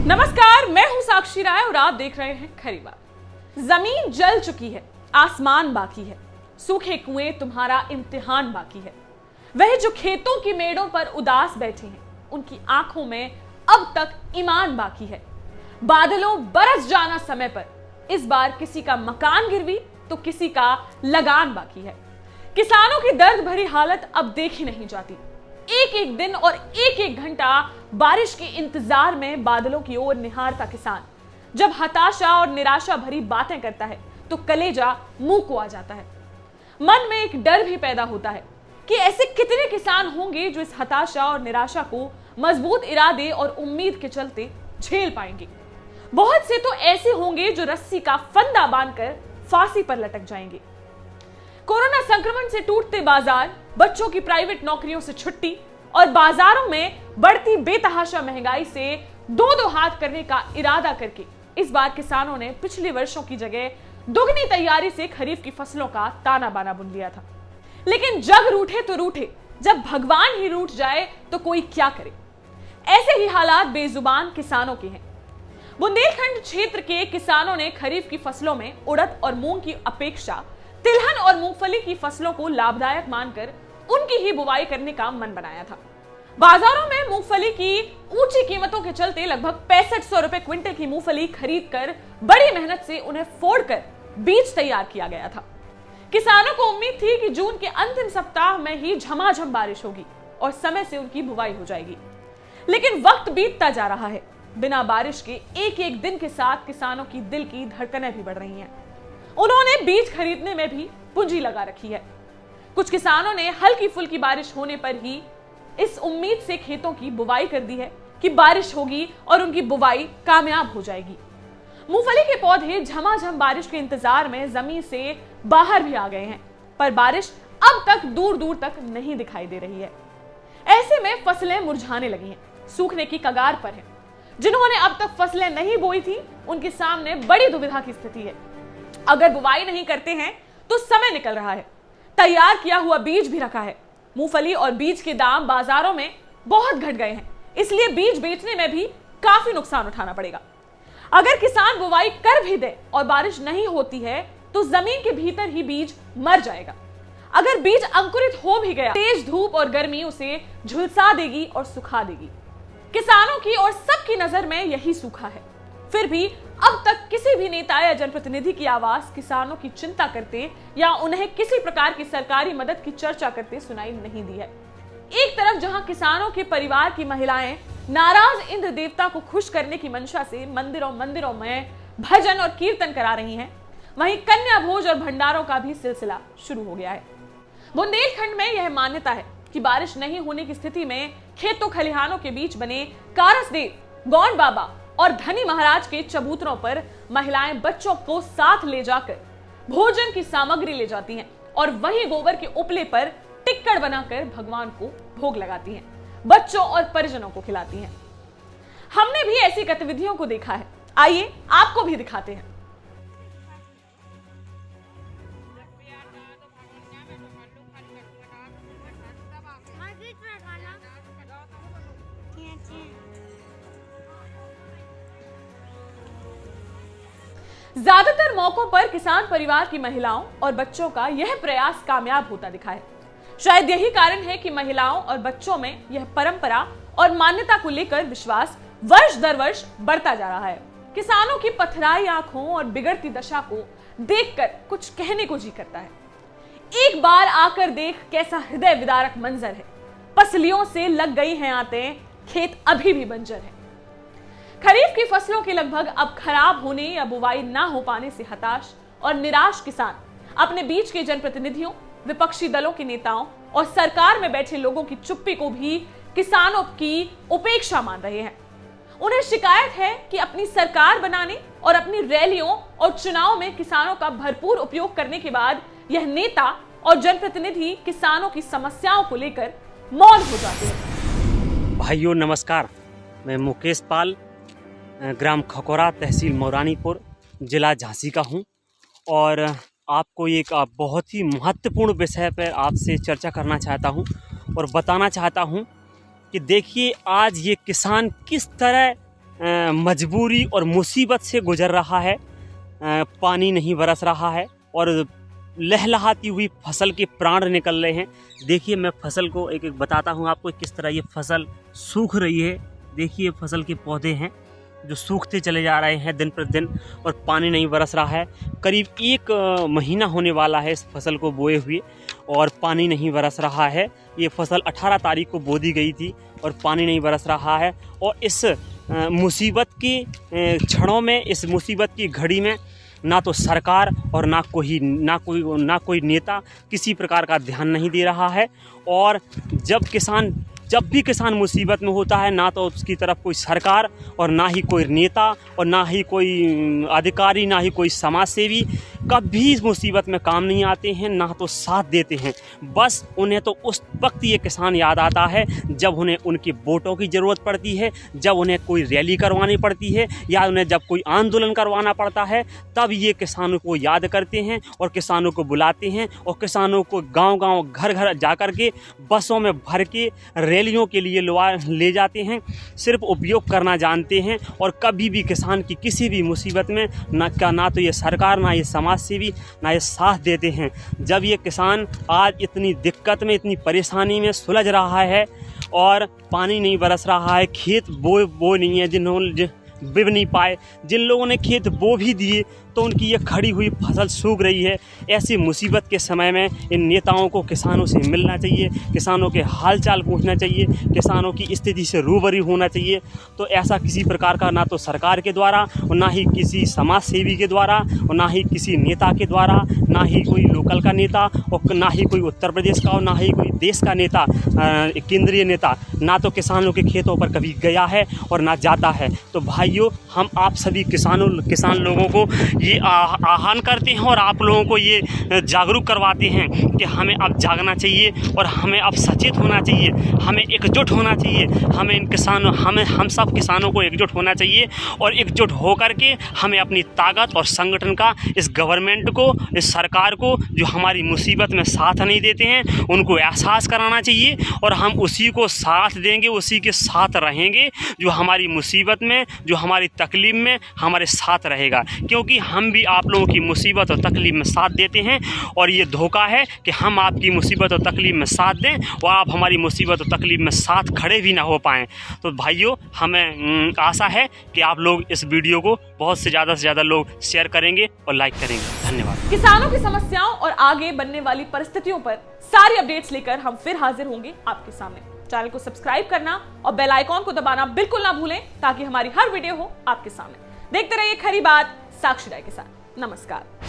नमस्कार, मैं हूं साक्षी राय और आप देख रहे हैं खरी बात। जमीन जल चुकी है, आसमान बाकी है, सूखे कुएं तुम्हारा इम्तिहान बाकी है। वह जो खेतों की मेड़ों पर उदास बैठे हैं, उनकी आंखों में अब तक ईमान बाकी है। बादलों बरस जाना समय पर, इस बार किसी का मकान गिरवी तो किसी का लगान बाकी है। किसानों की दर्द भरी हालत अब देखी नहीं जाती। एक एक दिन और एक एक घंटा बारिश के इंतजार में बादलों की ओर निहारता किसान जब हताशा और निराशा भरी बातें करता है तो कलेजा मुंह को आ जाता है। मन में एक डर भी पैदा होता है कि ऐसे कितने किसान होंगे जो इस हताशा और निराशा को मजबूत इरादे और उम्मीद के चलते झेल पाएंगे। बहुत से तो ऐसे होंगे जो रस्सी का फंदा बांधकर फांसी पर लटक जाएंगे। कोरोना संक्रमण से टूटते बाजार, बच्चों की प्राइवेट नौकरियों से छुट्टी और बाजारों में बढ़ती बेतहाशा महंगाई से दो हाथ करने का इरादा करके इस बार किसानों ने पिछले वर्षों की जगह दुगनी तैयारी से खरीफ की फसलों का ताना बाना बुन लिया था। लेकिन जग रूठे तो रूठे, जब भगवान ही रूठ जाए तो कोई क्या करे। ऐसे ही हालात बेजुबान किसानों के हैं। बुंदेलखंड क्षेत्र के किसानों ने खरीफ की फसलों में उड़द और मूंग की अपेक्षा तिलहन और मूंगफली की फसलों को लाभदायक मानकर उनकी ही बुवाई करने का मन बनाया था। बाजारों में मूंगफली की ऊंची कीमतों के चलते लगभग 6500 रुपए क्विंटल की मूंगफली खरीद कर बड़ी मेहनत से उन्हें फोड़कर बीज तैयार किया गया था। किसानों को उम्मीद थी कि जून के अंतिम सप्ताह में ही झमाझम बारिश होगी और समय से उनकी बुवाई हो जाएगी। लेकिन वक्त बीतता जा रहा है। बिना बारिश के एक एक दिन के साथ किसानों की दिल की धड़कनें भी बढ़ रही हैं। उन्होंने बीज खरीदने में भी पूंजी लगा रखी है। कुछ किसानों ने हल्की फुल्की बारिश होने पर ही इस उम्मीद से खेतों की बुवाई कर दी है कि बारिश होगी और उनकी बुवाई कामयाब हो जाएगी। मूंगफली के पौधे झमाझम बारिश के इंतजार में जमीन से बाहर भी आ गए हैं, पर बारिश अब तक दूर दूर तक नहीं दिखाई दे रही है। ऐसे में फसलें मुरझाने लगी हैं, सूखने की कगार पर हैं। जिन्होंने अब तक फसलें नहीं बोई थी, उनके सामने बड़ी दुविधा की स्थिति है। अगर बुवाई नहीं करते हैं तो समय निकल रहा है, तैयार किया हुआ बीज भी रखा है। मूंगफली और बीज के दाम बाजारों में बहुत घट गए हैं, इसलिए बीज बेचने में भी काफी नुकसान उठाना पड़ेगा। अगर किसान बुवाई कर भी दे और बारिश नहीं होती है तो जमीन के भीतर ही बीज मर जाएगा। अगर बीज अंकुरित हो भी गया, तेज धूप और गर्मी उसे झुलसा देगी और सुखा देगी। किसानों की और सबकी नजर में यही सूखा है। फिर भी अब तक किसी भी नेता या जनप्रतिनिधि की आवाज किसानों की चिंता करते या उन्हें किसी प्रकार की सरकारी मदद की चर्चा करते सुनाई नहीं दी है। एक तरफ जहां किसानों के परिवार की महिलाएं नाराज इंद्र देवता को खुश करने की मंशा से मंदिरों में भजन और कीर्तन करा रही हैं, वहीं कन्या भोज और भंडारों का भी सिलसिला शुरू हो गया है। बुंदेलखंड में यह मान्यता है कि बारिश नहीं होने की स्थिति में खेतों खलिहानों के बीच बने कारसदेव, गौंड बाबा और धनी महाराज के चबूतरों पर महिलाएं बच्चों को साथ ले जाकर भोजन की सामग्री ले जाती हैं और वही गोबर के उपले पर टिक्कड़ बनाकर भगवान को भोग लगाती हैं, बच्चों और परिजनों को खिलाती हैं। हमने भी ऐसी गतिविधियों को देखा है, आइए आपको भी दिखाते हैं। ज्यादातर मौकों पर किसान परिवार की महिलाओं और बच्चों का यह प्रयास कामयाब होता दिखा है। शायद यही कारण है कि महिलाओं और बच्चों में यह परंपरा और मान्यता को लेकर विश्वास वर्ष दर वर्ष बढ़ता जा रहा है। किसानों की पथराई आंखों और बिगड़ती दशा को देखकर कुछ कहने को जी करता है। एक बार आकर देख कैसा हृदय विदारक मंजर है। पसलियों से लग गई हैं आतें, खेत अभी भी बंजर है। खरीफ की फसलों के लगभग अब खराब होने या बुवाई ना हो पाने से हताश और निराश किसान अपने बीच के जनप्रतिनिधियों, विपक्षी दलों के नेताओं और सरकार में बैठे लोगों की चुप्पी को भी किसानों की उपेक्षा मान रहे हैं। उन्हें शिकायत है कि अपनी सरकार बनाने और अपनी रैलियों और चुनाव में किसानों का भरपूर उपयोग करने के बाद यह नेता और जनप्रतिनिधि किसानों की समस्याओं को लेकर मौन हो जाते हैं। भाइयों नमस्कार, मैं मुकेश पाल, ग्राम खकोरा, तहसील मौरानीपुर, जिला झांसी का हूं और आपको एक बहुत ही महत्वपूर्ण विषय पर आपसे चर्चा करना चाहता हूं और बताना चाहता हूं कि देखिए आज ये किसान किस तरह मजबूरी और मुसीबत से गुजर रहा है। पानी नहीं बरस रहा है और लहलहाती हुई फसल के प्राण निकल रहे हैं। देखिए, मैं फसल को एक एक बताता हूँ आपको किस तरह ये फसल सूख रही है। देखिए, फसल के पौधे हैं जो सूखते चले जा रहे हैं दिन प्रतिदिन और पानी नहीं बरस रहा है। करीब 1 महीना होने वाला है इस फसल को बोए हुए और पानी नहीं बरस रहा है। ये फसल 18 तारीख को बो दी गई थी और पानी नहीं बरस रहा है। और इस मुसीबत की क्षणों में, इस मुसीबत की घड़ी में ना तो सरकार और ना कोई नेता किसी प्रकार का ध्यान नहीं दे रहा है। और जब भी किसान मुसीबत में होता है, ना तो उसकी तरफ कोई सरकार और ना ही कोई नेता और ना ही कोई अधिकारी, ना ही कोई समाज सेवी कभी इस मुसीबत में काम नहीं आते हैं, ना तो साथ देते हैं। बस उन्हें तो उस वक्त ये किसान याद आता है जब उन्हें उनकी वोटों की ज़रूरत पड़ती है, जब उन्हें कोई रैली करवानी पड़ती है या उन्हें जब कोई आंदोलन करवाना पड़ता है, तब ये किसानों को याद करते हैं और किसानों को बुलाते हैं और किसानों को गांव-गांव, घर-घर जा कर के बसों में भर के रैलियों के लिए ले जाते हैं। सिर्फ उपयोग करना जानते हैं और कभी भी किसान की किसी भी मुसीबत में ना तो ये सरकार, ना ये समाज सेवी, ना ये साथ देते हैं। जब ये किसान आज इतनी दिक्कत में, इतनी परेशानी में सुलझ रहा है और पानी नहीं बरस रहा है, खेत बो नहीं है, जिन्होंने बिव नहीं पाए, जिन लोगों ने खेत बो भी दिए तो उनकी ये खड़ी हुई फसल सूख रही है। ऐसी मुसीबत के समय में इन नेताओं को किसानों से मिलना चाहिए, किसानों के हालचाल पूछना चाहिए, किसानों की स्थिति से रूबरू होना चाहिए। तो ऐसा किसी प्रकार का ना तो सरकार के द्वारा और ना ही किसी समाज सेवी के द्वारा और ना ही किसी नेता के द्वारा, ना ही कोई लोकल का नेता और ना ही कोई उत्तर प्रदेश का और ना ही कोई देश का नेता, केंद्रीय नेता, ना तो किसानों के खेतों पर कभी गया है और ना जाता है। तो भाइयों, हम आप सभी किसान लोगों को ये आह्वान करते हैं और आप लोगों को ये जागरूक करवाते हैं कि हमें अब जागना चाहिए और हमें अब सचेत होना चाहिए, हमें एकजुट होना चाहिए। हम सब किसानों को एकजुट होना चाहिए और एकजुट होकर के हमें अपनी ताकत और संगठन का इस गवर्नमेंट को, इस सरकार को जो हमारी मुसीबत में साथ नहीं देते हैं, उनको एहसास कराना चाहिए और हम उसी को साथ देंगे, उसी के साथ रहेंगे जो हमारी मुसीबत में, जो हमारी तकलीफ में हमारे साथ रहेगा। क्योंकि हम भी आप लोगों की मुसीबत और तकलीफ में साथ देते हैं और ये धोखा है कि हम आपकी मुसीबत और तकलीफ में साथ दें और आप हमारी मुसीबत और तकलीफ में साथ खड़े भी ना हो पाएँ। तो भाइयों, हमें आशा है कि आप लोग इस वीडियो को बहुत से ज़्यादा लोग शेयर करेंगे और लाइक करेंगे। धन्यवाद। किसानों की समस्याओं और आगे बनने वाली परिस्थितियों पर सारी अपडेट्स लेकर हम फिर हाजिर होंगे आपके सामने। चैनल को सब्सक्राइब करना और बेल आइकॉन को दबाना बिल्कुल ना भूलें ताकि हमारी हर वीडियो हो आपके सामने। देखते रहिए खरी बात साक्षी राय के साथ। नमस्कार।